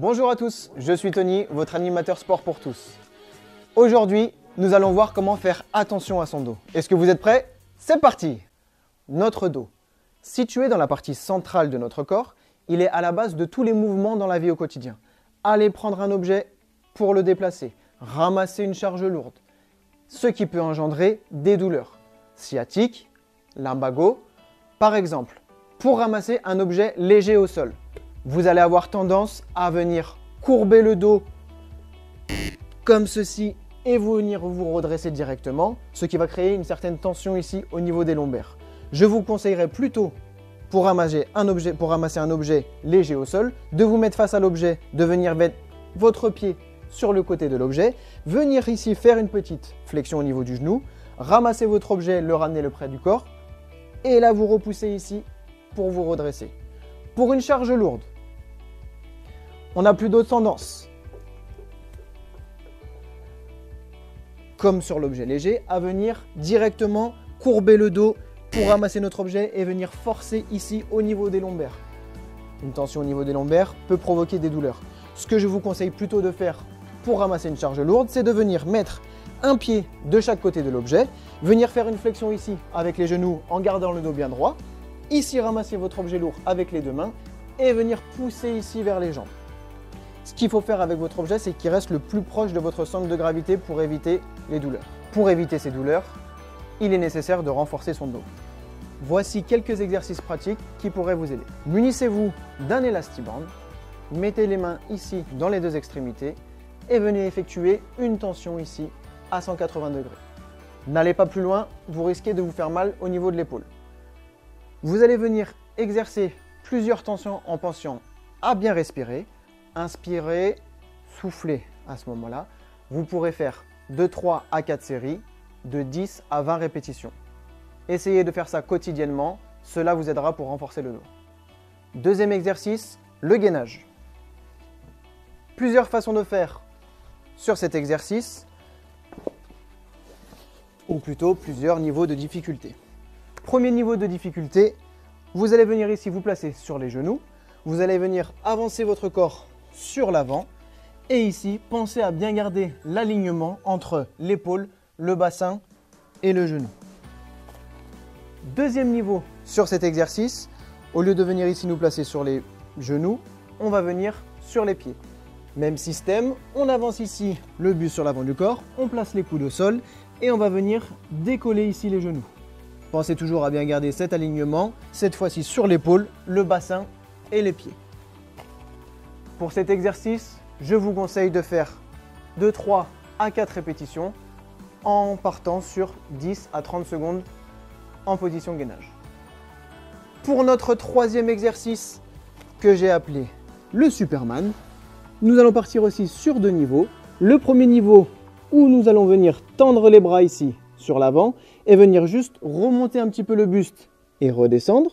Bonjour à tous, je suis Tony, votre animateur sport pour tous. Aujourd'hui, nous allons voir comment faire attention à son dos. Est-ce que vous êtes prêts? C'est parti! Notre dos, situé dans la partie centrale de notre corps, il est à la base de tous les mouvements dans la vie au quotidien. Aller prendre un objet pour le déplacer, ramasser une charge lourde, ce qui peut engendrer des douleurs sciatiques, lumbago. Par exemple, pour ramasser un objet léger au sol, vous allez avoir tendance à venir courber le dos comme ceci et venir vous redresser directement, ce qui va créer une certaine tension ici au niveau des lombaires. Je vous conseillerais plutôt, pour ramasser un objet léger au sol, de vous mettre face à l'objet, de venir mettre votre pied sur le côté de l'objet, venir ici faire une petite flexion au niveau du genou, ramasser votre objet, le ramener le près du corps, et là vous repoussez ici pour vous redresser. Pour une charge lourde, on n'a plus d'autre tendance, comme sur l'objet léger, à venir directement courber le dos pour ramasser notre objet et venir forcer ici au niveau des lombaires. Une tension au niveau des lombaires peut provoquer des douleurs. Ce que je vous conseille plutôt de faire pour ramasser une charge lourde, c'est de venir mettre un pied de chaque côté de l'objet, venir faire une flexion ici avec les genoux en gardant le dos bien droit, ici ramasser votre objet lourd avec les deux mains et venir pousser ici vers les jambes. Ce qu'il faut faire avec votre objet, c'est qu'il reste le plus proche de votre centre de gravité pour éviter les douleurs. Pour éviter ces douleurs, il est nécessaire de renforcer son dos. Voici quelques exercices pratiques qui pourraient vous aider. Munissez-vous d'un élastiband, mettez les mains ici dans les deux extrémités et venez effectuer une tension ici à 180 degrés. N'allez pas plus loin, vous risquez de vous faire mal au niveau de l'épaule. Vous allez venir exercer plusieurs tensions en pensant à bien respirer. Inspirez, soufflez à ce moment-là. Vous pourrez faire de 3 à 4 séries, de 10 à 20 répétitions. Essayez de faire ça quotidiennement, cela vous aidera pour renforcer le dos. Deuxième exercice, le gainage. Plusieurs façons de faire sur cet exercice, ou plutôt plusieurs niveaux de difficulté. Premier niveau de difficulté, vous allez venir ici vous placer sur les genoux, vous allez venir avancer votre corps sur l'avant et ici, pensez à bien garder l'alignement entre l'épaule, le bassin et le genou. Deuxième niveau sur cet exercice, au lieu de venir ici nous placer sur les genoux, on va venir sur les pieds. Même système, on avance ici le buste sur l'avant du corps, on place les coudes au sol et on va venir décoller ici les genoux. Pensez toujours à bien garder cet alignement, cette fois-ci sur l'épaule, le bassin et les pieds. Pour cet exercice, je vous conseille de faire de 3 à 4 répétitions en partant sur 10 à 30 secondes en position gainage. Pour notre troisième exercice que j'ai appelé le Superman, nous allons partir aussi sur 2 niveaux. Le premier niveau où nous allons venir tendre les bras ici sur l'avant et venir juste remonter un petit peu le buste et redescendre.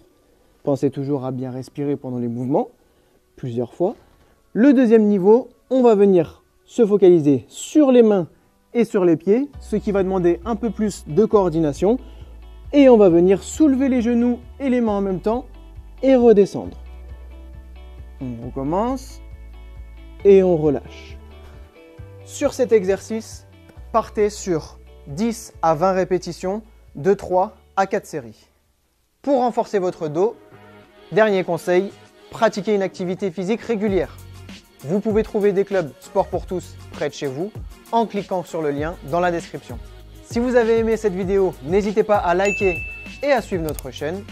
Pensez toujours à bien respirer pendant les mouvements, plusieurs fois. Le deuxième niveau, on va venir se focaliser sur les mains et sur les pieds, ce qui va demander un peu plus de coordination. Et on va venir soulever les genoux et les mains en même temps et redescendre. On recommence et on relâche. Sur cet exercice, partez sur 10 à 20 répétitions de 3 à 4 séries. Pour renforcer votre dos, dernier conseil, pratiquez une activité physique régulière. Vous pouvez trouver des clubs sport pour tous près de chez vous en cliquant sur le lien dans la description. Si vous avez aimé cette vidéo, n'hésitez pas à liker et à suivre notre chaîne.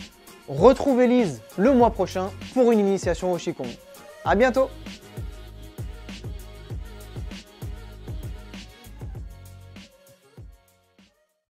Retrouvez Lise le mois prochain pour une initiation au Qigong. À bientôt!